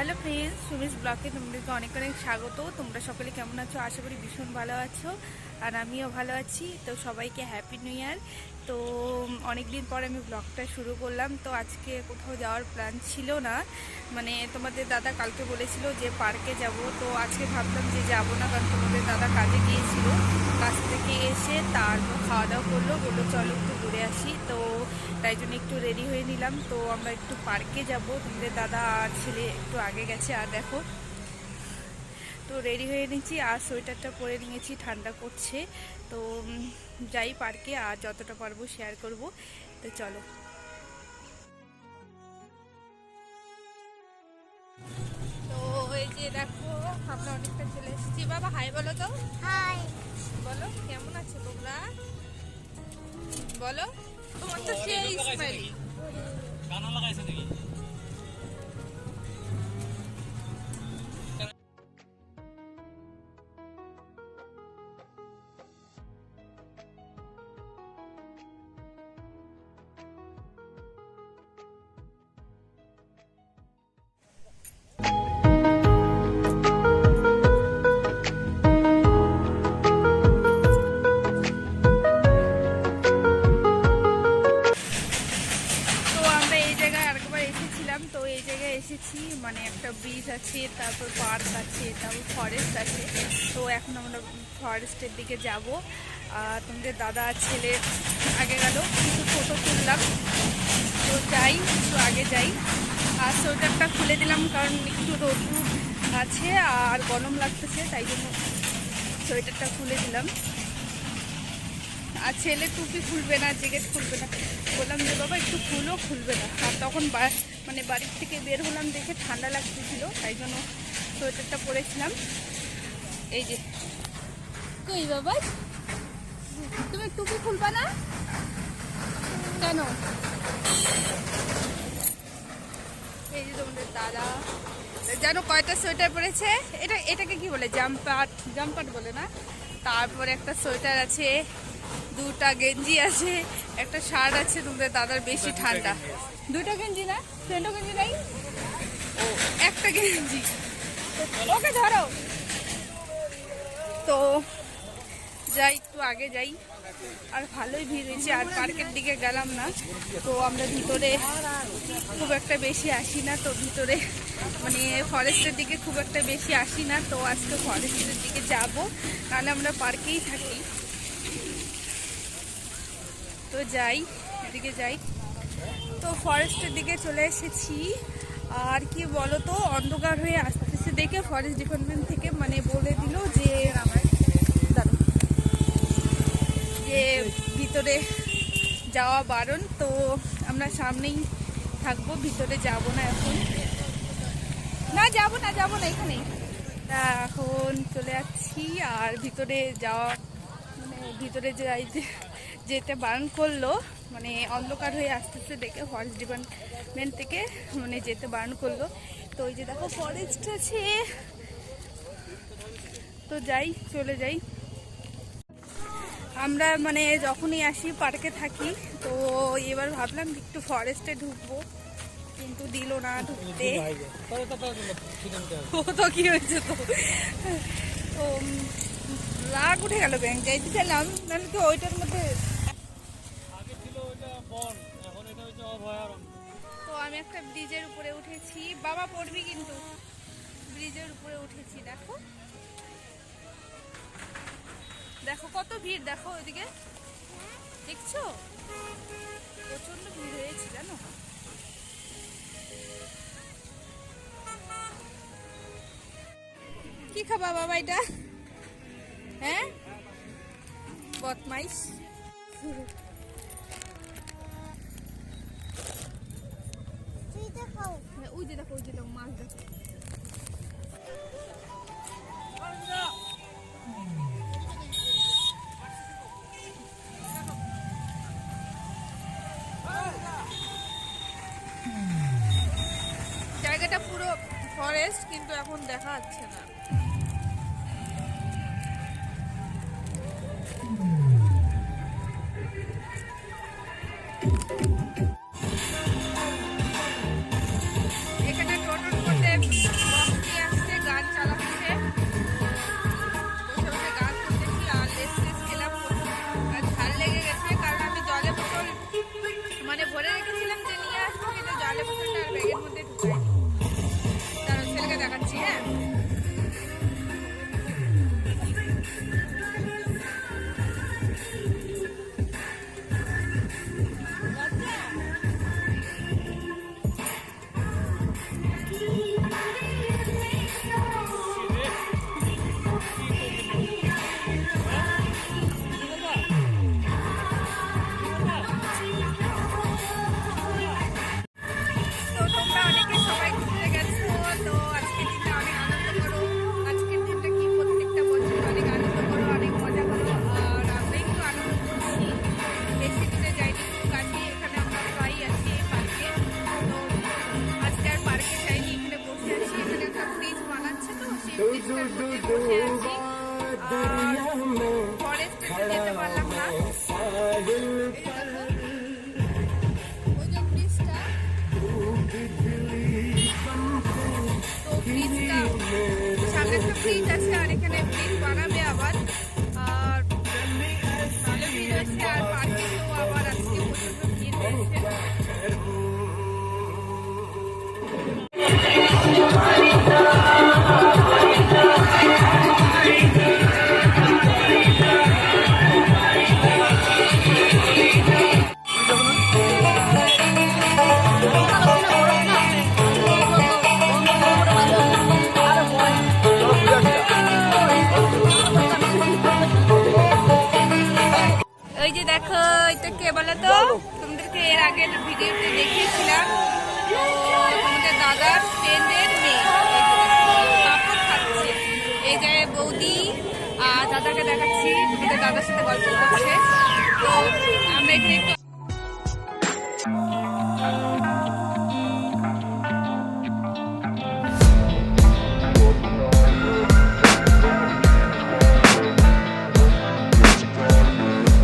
Hello friends, Sumi's ব্লগে তোমাদেরকে অনেক অনেক স্বাগত। তোমরা সকলে কেমন আছো? আশা করি ভীষণ ভালো আছো, আর আমিও ভালো আছি। তো সবাইকে হ্যাপি নিউ ইয়ার। তো অনেক দিন পর আমি ব্লগটা শুরু করলাম। তো আজকে কোথাও যাওয়ার প্ল্যান ছিল না, মানে তোমাদের দাদা কালকে বলেছিল যে পার্কে যাব। তো আজকে ভাবলাম যে যাবো না, কারণ তোমাদের দাদা কাজে গিয়েছিল, কাজ থেকে এসে তারপর খাওয়া দাওয়া বললো চলো একটু ঘুরে আসি। তো তাই জন্য একটু রেডি হয়ে নিলাম। তো আমরা একটু পার্কে যাব, তোমাদের দাদা আর ছেলে একটু আগে গেছে। আর দেখো, তো রেডি হয়ে নিয়েছি আর সোয়েটারটা পরে নিয়েছি, ঠান্ডা করছে। তো যাই পার্কে, আর যতটা পারবো শেয়ার করব। তো চলো। তো এই যে দেখো, আমরা অনেকটা চলে এসেছি। বাবা হাই বলো তো। হাই বলো কেমন আছো তোমরা, বলো। তোমার তো সেই স্মাইলি। গানা লাগাইছে নাকি? তো এই জায়গায় এসেছি, মানে একটা ব্রিজ আছে, তারপর পার্ক আছে, তারপর ফরেস্ট আছে। তো এখন আমরা ফরেস্টের দিকে যাব। আর তোমাদের দাদা ছেলে আগে গেল, কিছু ফটো তুললাম। তো যাই, একটু আগে যাই। আর সোয়েটারটা খুলে দিলাম, কারণ একটু রোদ্দুর আছে আর গরম লাগতেছে, তাই জন্য সোয়েটারটা খুলে দিলাম। আর ছেলে টুপি খুলবে না, জ্যাকেট খুলবে না। বললাম যে বাবা একটু খুলবে না। আর তখন মানে বাড়ির থেকে বের হলাম, দেখে ঠান্ডা লাগতেছিল, তাই জন্য সোয়েটারটা পরেছিলাম। এই যে কই বাবা, তুমি টুপি খুলবা না কেন? এই যে তোমাদের দাদা জানো কয়টা সোয়েটার পরেছে? এটাকে কি বলে? জাম্পার বলে না? তারপরে একটা সোয়েটার আছে, দুটা গেঞ্জি আছে, একটা শার্ট আছে। তোমাদের দাদার বেশি ঠান্ডা। দুটা গেঞ্জি না, তিনটা গেঞ্জি নাই, ও একটা গেঞ্জি। ওকে ধরো। তো যাই, একটু আগে যাই। আর ভালোই ভিড় হয়েছে। আর পার্কের দিকে গেলাম না, তো আমরা ভিতরে খুব একটা বেশি আসি না। তো ভিতরে মানে ফরেস্টের দিকে খুব একটা বেশি আসি না। তো আজকে ফরেস্টের দিকে যাব, নাহলে আমরা পার্কেই থাকি। তো যাই, এদিকে যাই। তো ফরেস্টের দিকে চলে এসেছি। আর কি বলো তো, অন্ধকার হয়ে আসতেছে দেখে ফরেস্ট ডিপার্টমেন্ট থেকে মানে বলে দিল যে ভিতরে যাওয়া বারণ। তো আমরা সামনেই থাকবো, ভিতরে যাব না এখন। যাব না এখানেই। তা এখন চলে যাচ্ছি। আর ভিতরে যাওয়া মানে ভিতরে যেতে বারণ করলো, মানে অন্ধকার হয়ে আসতেছে দেখে ফরেস্ট ডিপার্টমেন্ট থেকে মানে যেতে বারণ করলো। তো ওই যে দেখো ফরেস্ট আছে, তো যাই, চলে যাই। আমরা মানে যখনই আসি পার্কে থাকি। তো এবার ভাবলাম একটু ফরেস্টে ঢুকবো, কিন্তু দিল না ঢুকতে। ও তো কি হয়েছে, তো রাগ উঠে গেল। ব্যাংক যাইতে চাইলাম, নাহলে তো ওইটার মধ্যে। তো আমি একটা ব্রিজের উপরে উঠেছি, বাবা পড়বি কিন্তু। ব্রিজের উপরে উঠেছি, দেখো দেখো কত ভিড়, দেখো ওইদিকে দেখছো, প্রচন্ড ভিড় হয়েছে জানো। কি খাবা বাবা এটা? হ্যাঁ বদমাইশ। ওই যে দেখো, ওই যে দেখো মাছ দেখো। জায়গাটা পুরো ফরেস্ট, কিন্তু এখন দেখা যাচ্ছে না। এখানে টোটোর মধ্যে রিক্সার মধ্যে বসে আছি। ফরেস্টে তো যেতে পারলাম না। ওই যে ব্রিজটা, তো ব্রিজটা সামনে একটা ব্রিজ আছে আর এখানে ব্রিজ বানাবে আবার। আর ভালো ভিড় হয়েছে আর পার্কিংও আবার আজকে প্রচন্ড ভিড় হয়েছে। ওই যে দেখো, এটা কে বলো তো? তোমাদেরকে এর আগের ভিডিওতে দেখিয়েছিলাম। তো তোমাদের দাদার ফ্রেন্ডের মেয়ে পাপড় খাচ্ছে। এই যে বৌদি আর দাদাকে দেখাচ্ছি, তোমাদের দাদার সাথে গল্প করছে। তো আমরা এখানে একটু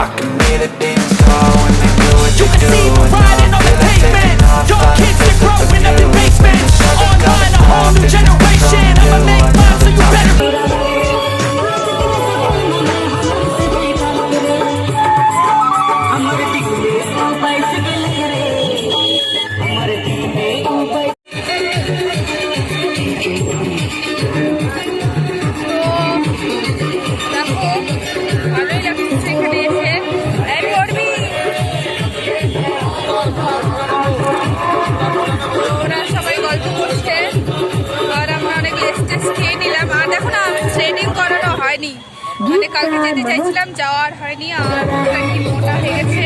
I can hear the demons call when they do what You they can see do. me riding on the pavement. Young kids are growing up in basements. Online, a whole new generation. I'ma make mine, so you better. দেখো, ভালোই লাগছে এখানে এসে। এই পড়বি। ওরা সবাই গল্প করছে আর আমরা অনেক লেস্টেস খেয়ে নিলাম। আর দেখো না, থ্রেডিং করানো হয়নি, মানে কালকে যেতে চাইছিলাম, যাওয়ার হয়নি। আর কি মোটা হয়ে গেছে।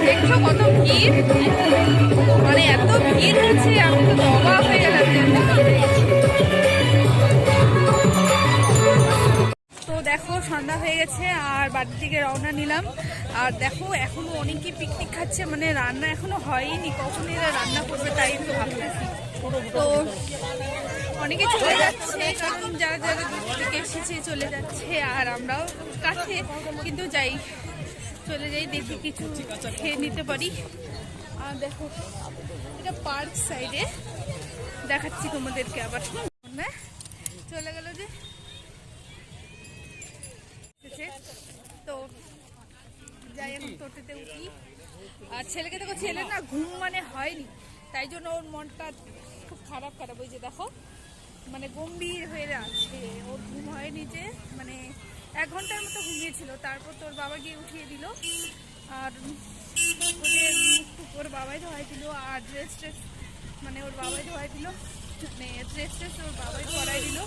দেখছো কত ভিড়, মানে এত ভিড় হচ্ছে, আমি তো অবাক হয়ে গেলাম। তো দেখো, সন্ধ্যা হয়ে গেছে আর বাড়ির দিকে রওনা নিলাম। আর দেখো, এখনো অনেকেই পিকনিক খাচ্ছে, মানে রান্না এখনো হয়নি, কখন এরা রান্না করবে তাই একটু ভাবতেছি। তো অনেকে চলে যাচ্ছে, কারণ যারা যারা দূর থেকে এসেছে চলে যাচ্ছে। আর আমরাও কাছে কিন্তু যাই, চলে যাই, দেখি কিছু খেয়ে নিতে পারি। আর দেখো, এটা পার্ক সাইডে, দেখাচ্ছি তোমাদেরকে আবার। না চলে গেল যে। তো যাই, এখন টোটোতে উঠি। আর ছেলেকে দেখো, ছেলে না ঘুম মানে হয়নি, তাই জন্য ওর মনটা খুব খারাপ খারাপ। ওই যে দেখো, মানে গম্ভীর হয়ে আছে, ওর ঘুম হয়নি যে, মানে 1 ঘন্টার মতো ঘুমিয়েছিল। তারপর তোর বাবা গিয়ে উঠিয়ে দিল। আর ওদের ওর বাবাই ধোয়াই দিল। আর ড্রেস ট্রেস মানে ওর বাবাই ধোয়াই দিল, মানে ড্রেস ট্রেস ওর বাবাই ধরাই দিল।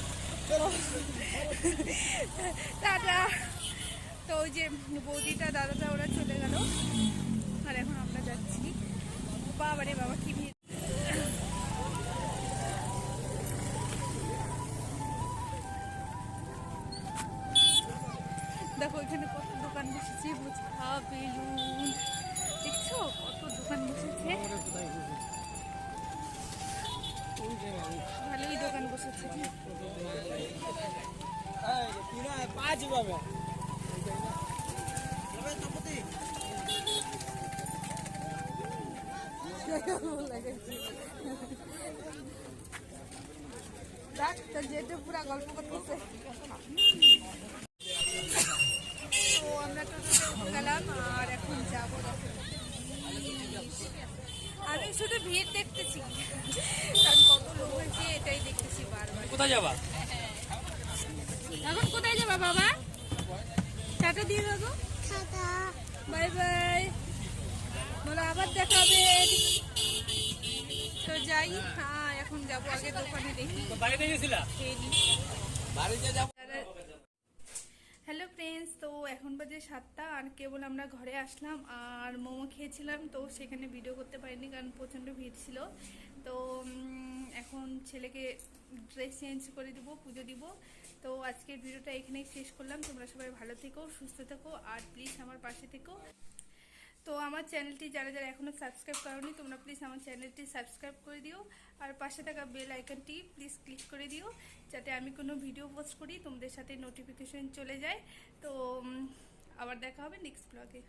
টাটা। তো ওই যে বৌদিটা দাদাটা ওরা চলে গেল। আর এখন আমরা যাচ্ছি। বাবারে বাবা, কি ভিড়। দেখো এখানে কত দোকান বসেছে, ফুচকা, বেলুন, দেখছো কত দোকান বসেছে। ভালোই দোকান বসেছে। যেটা পুরা গল্প করতেছে। তো আমরা টোটোতে উঠে গেলাম আর এখন যাবো। আমি শুধু ভিড় দেখতেছি, কারণ কত লোক হয়েছে এটাই দেখতেছি বারবার। কোথায় যাবা? এখন কোথায় যাবা বাবা? টাটা দিয়ে দেবো। বাই বাই, বলো আবার দেখা হবে। তো যাই, হ্যাঁ এখন যাবো, আগে দোকানে দেখি। বাড়িতে গেছিলা? হ্যালো ফ্রেন্ডস, তো এখন বাজে 7টা, আর কেবল আমরা ঘরে আসলাম আর মোমো খেয়েছিলাম, তো সেখানে ভিডিও করতে পারিনি কারণ প্রচণ্ড ভিড় ছিল। তো এখন ছেলেকে ড্রেস চেঞ্জ করে দিব, পুজো দিব। তো আজকের ভিডিওটা এখানেই শেষ করলাম। তোমরা সবাই ভালো থেকো, সুস্থ থেকো, আর প্লিজ আমার পাশে থেকো। তো আমার চ্যানেলটি যারা যারা এখনও সাবস্ক্রাইব করোনি, তোমরা প্লিজ আমার চ্যানেলটি সাবস্ক্রাইব করে দিও, আর পাশে থাকা বেল আইকনটি প্লিজ ক্লিক করে দিও, যাতে আমি কোনো ভিডিও পোস্ট করি তোমাদের সাথে নোটিফিকেশন চলে যায়। তো আবার দেখা হবে নেক্সট ব্লগে।